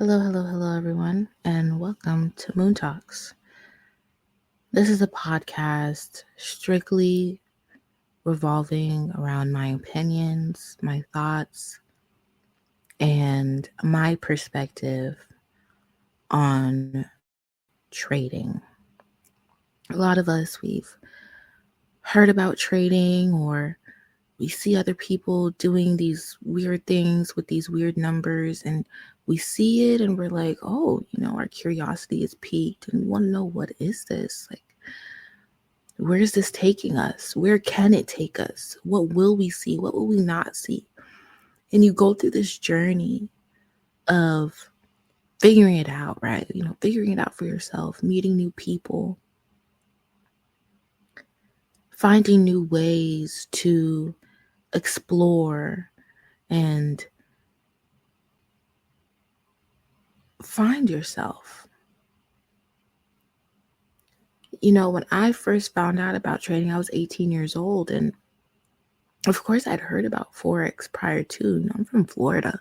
Hello, everyone, and welcome to MOONTALKS. This is a podcast strictly revolving around my opinions, my thoughts, and my perspective on trading. A lot of us, we've heard about trading, or we see other people doing these weird things with these weird numbers, and we see it and we're like, oh, our curiosity is piqued and we want to know, what is this? Like, where is this taking us? Where can it take us? What will we see? What will we not see? And you go through this journey of figuring it out, right? Figuring it out for yourself, meeting new people, finding new ways to explore and find yourself. When I first found out about trading, I was 18 years old. And of course, I'd heard about Forex prior to. I'm from Florida.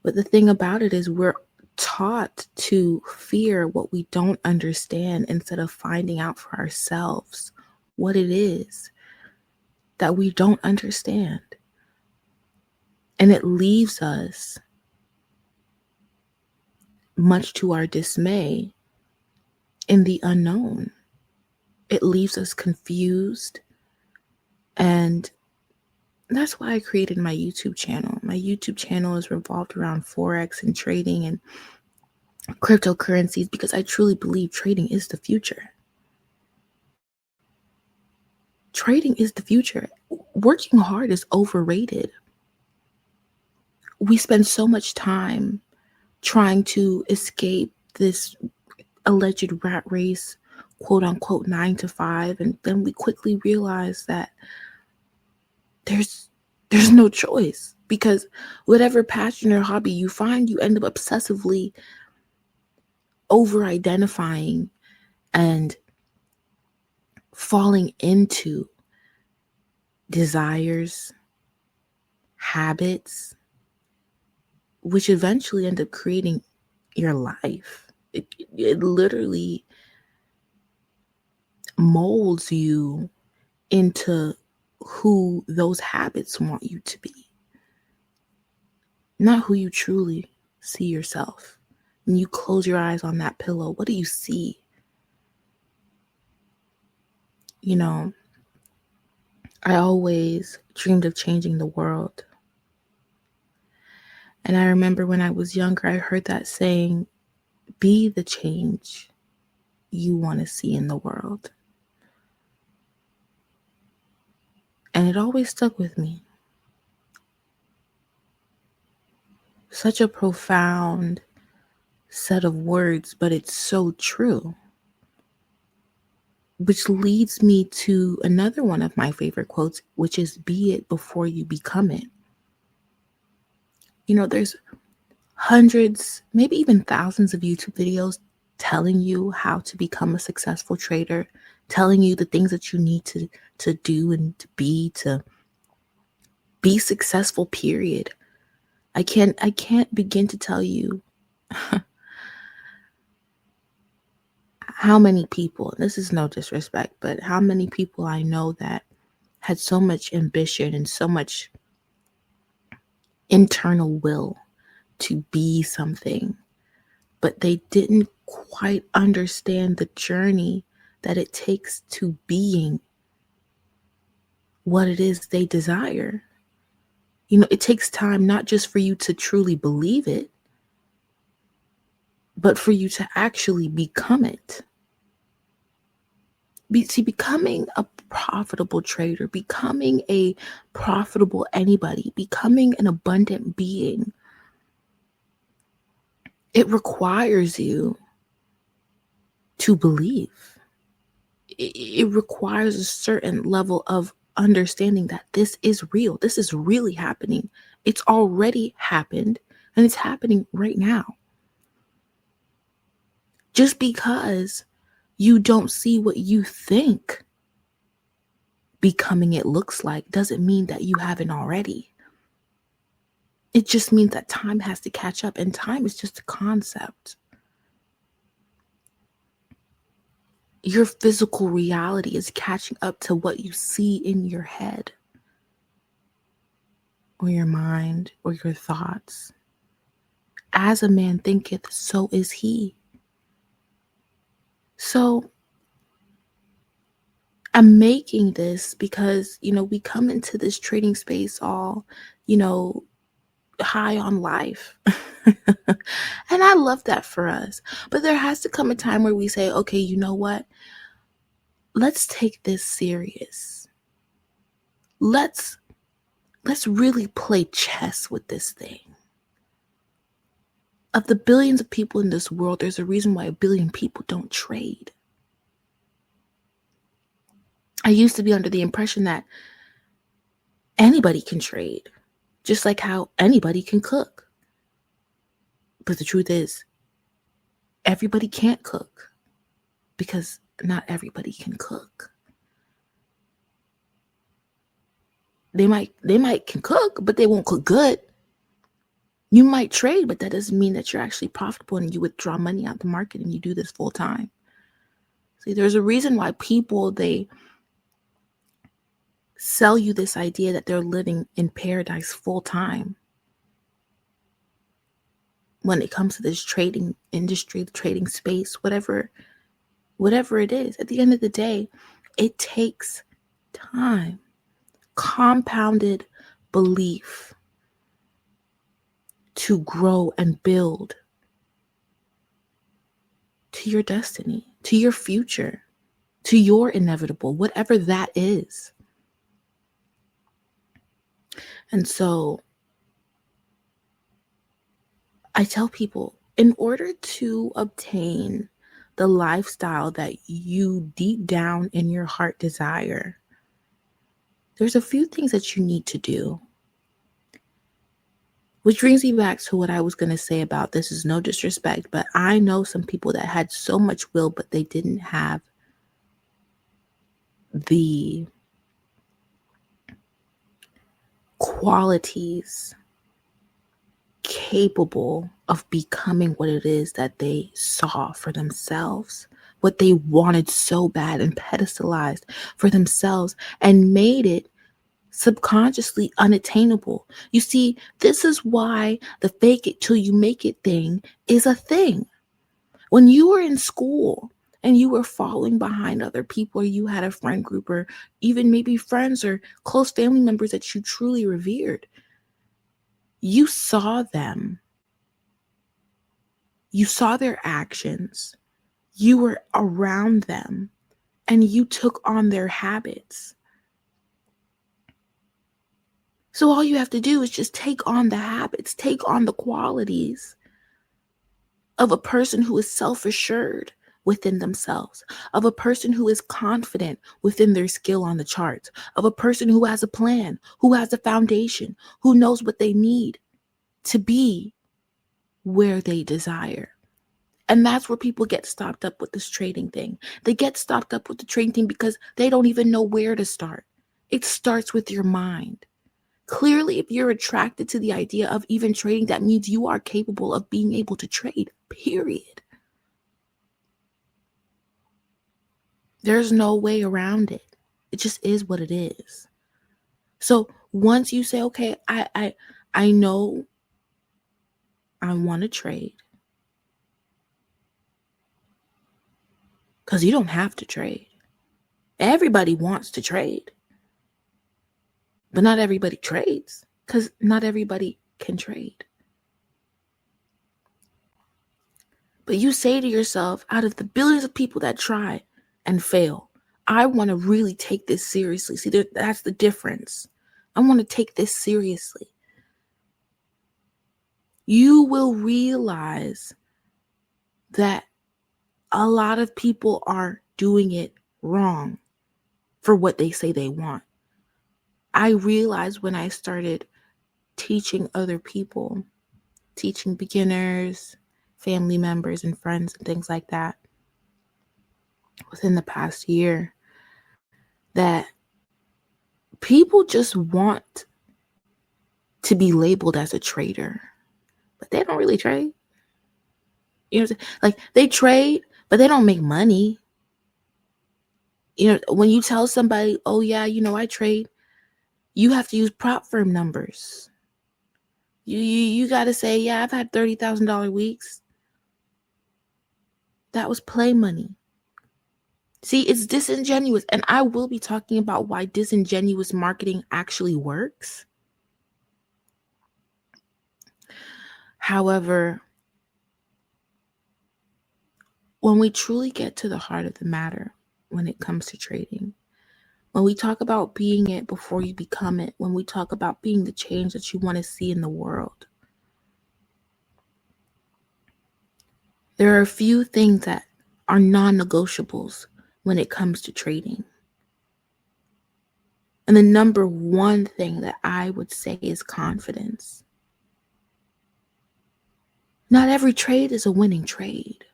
But the thing about it is we're taught to fear what we don't understand instead of finding out for ourselves what it is that we don't understand. And it leaves us, much to our dismay, in the unknown. It leaves us confused. And that's why I created my YouTube channel. My YouTube channel is revolved around Forex and trading and cryptocurrencies, because I truly believe trading is the future. Trading is the future. Working hard is overrated. We spend so much time trying to escape this alleged rat race, quote unquote, 9 to 5. And then we quickly realize that there's no choice, because whatever passion or hobby you find, you end up obsessively over-identifying and falling into desires, habits, which eventually end up creating your life. It literally molds you into who those habits want you to be, not who you truly see yourself. When you close your eyes on that pillow, what do you see? I always dreamed of changing the world. And I remember when I was younger, I heard that saying, be the change you want to see in the world. And it always stuck with me. Such a profound set of words, but it's so true. Which leads me to another one of my favorite quotes, which is, be it before you become it. There's hundreds, maybe even thousands of YouTube videos telling you how to become a successful trader, telling you the things that you need to do and to be successful, period. I can't begin to tell you how many people, this is no disrespect, but how many people I know that had so much ambition and so much internal will to be something, but they didn't quite understand the journey that it takes to being what it is they desire. It takes time, not just for you to truly believe it, but for you to actually become it. Becoming a profitable trader, becoming a profitable anybody, becoming an abundant being, it requires you to believe. It requires a certain level of understanding that this is real. This is really happening. It's already happened, and it's happening right now. Just because you don't see what you think becoming it looks like doesn't mean that you haven't already. It just means that time has to catch up, and time is just a concept. Your physical reality is catching up to what you see in your head or your mind or your thoughts. As a man thinketh, so is he. So I'm making this because, we come into this trading space all, high on life. And I love that for us. But there has to come a time where we say, okay, you know what? Let's take this serious. Let's really play chess with this thing. Of the billions of people in this world, there's a reason why a billion people don't trade. I used to be under the impression that anybody can trade, just like how anybody can cook. But the truth is, everybody can't cook because not everybody can cook. They might can cook, but they won't cook good. You might trade, but that doesn't mean that you're actually profitable and you withdraw money out the market and you do this full time. See, there's a reason why people, they sell you this idea that they're living in paradise full time. When it comes to this trading industry, the trading space, whatever it is, at the end of the day, it takes time, compounded belief to grow and build to your destiny, to your future, to your inevitable, whatever that is. And so I tell people, in order to obtain the lifestyle that you deep down in your heart desire, there's a few things that you need to do. Which brings me back to what I was going to say about this is no disrespect, but I know some people that had so much will, but they didn't have the qualities capable of becoming what it is that they saw for themselves, what they wanted so bad and pedestalized for themselves and made it subconsciously unattainable. You see, this is why the fake it till you make it thing is a thing. When you were in school and you were falling behind other people, or you had a friend group, or even maybe friends or close family members that you truly revered, you saw them. You saw their actions. You were around them and you took on their habits. So all you have to do is just take on the habits, take on the qualities of a person who is self-assured within themselves, of a person who is confident within their skill on the charts, of a person who has a plan, who has a foundation, who knows what they need to be where they desire. And that's where people get stopped up with this trading thing. They get stopped up with the trading thing because they don't even know where to start. It starts with your mind. Clearly, if you're attracted to the idea of even trading, that means you are capable of being able to trade, period. There's no way around it. It just is what it is. So once you say, okay, I know I want to trade, because you don't have to trade. Everybody wants to trade. But not everybody trades, because not everybody can trade. But you say to yourself, out of the billions of people that try and fail, I want to really take this seriously. See, that's the difference. I want to take this seriously. You will realize that a lot of people are doing it wrong for what they say they want. I realized when I started teaching other people, teaching beginners, family members and friends and things like that within the past year, that people just want to be labeled as a trader, but they don't really trade. You know what I'm saying? Like, they trade, but they don't make money. You know, when you tell somebody, oh yeah, I trade, you have to use prop firm numbers. You got to say, yeah, I've had $30,000 weeks. That was play money. See, it's disingenuous. And I will be talking about why disingenuous marketing actually works. However, when we truly get to the heart of the matter when it comes to trading, when we talk about being it before you become it, when we talk about being the change that you want to see in the world, there are a few things that are non-negotiables when it comes to trading. And the number one thing that I would say is confidence. Not every trade is a winning trade.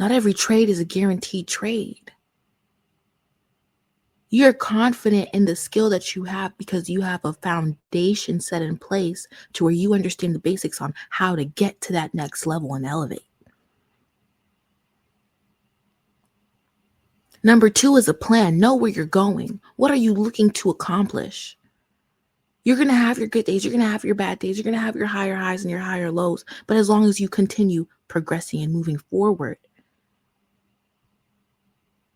Not every trade is a guaranteed trade. You're confident in the skill that you have because you have a foundation set in place to where you understand the basics on how to get to that next level and elevate. Number two is a plan. Know where you're going. What are you looking to accomplish? You're going to have your good days. You're going to have your bad days. You're going to have your higher highs and your higher lows. But as long as you continue progressing and moving forward,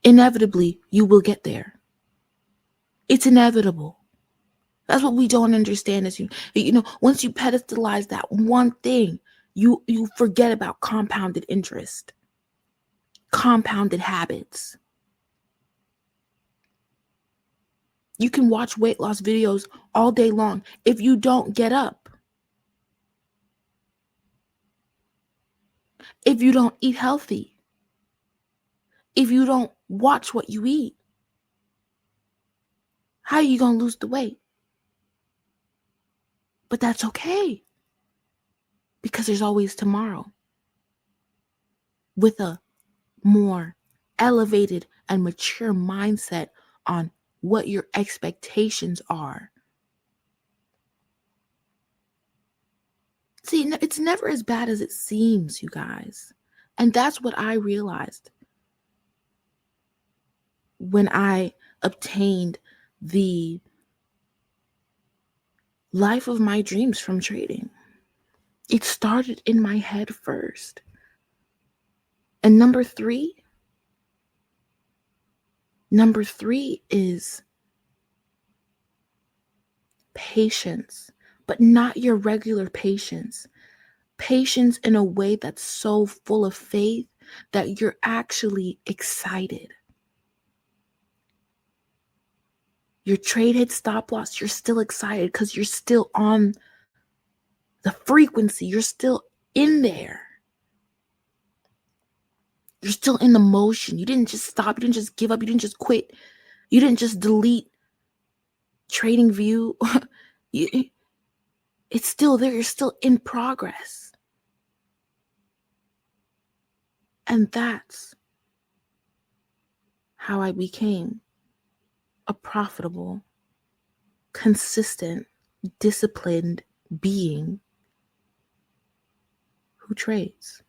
inevitably, you will get there. It's inevitable. That's what we don't understand is, once you pedestalize that one thing, you forget about compounded interest, compounded habits. You can watch weight loss videos all day long. If you don't get up, if you don't eat healthy, if you don't watch what you eat, how are you going to lose the weight? But that's okay, because there's always tomorrow with a more elevated and mature mindset on what your expectations are. See, it's never as bad as it seems, you guys. And that's what I realized when I obtained the life of my dreams from trading. It started in my head first. And number three is patience, but not your regular patience. Patience in a way that's so full of faith that you're actually excited. Your trade hit stop loss, you're still excited because you're still on the frequency. You're still in there. You're still in the motion. You didn't just stop. You didn't just give up. You didn't just quit. You didn't just delete Trading View. It's still there. You're still in progress. And that's how I became a profitable, consistent, disciplined being who trades.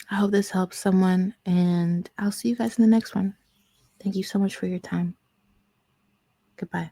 I hope this helps someone, and I'll see you guys in the next one. Thank you so much for your time. Goodbye.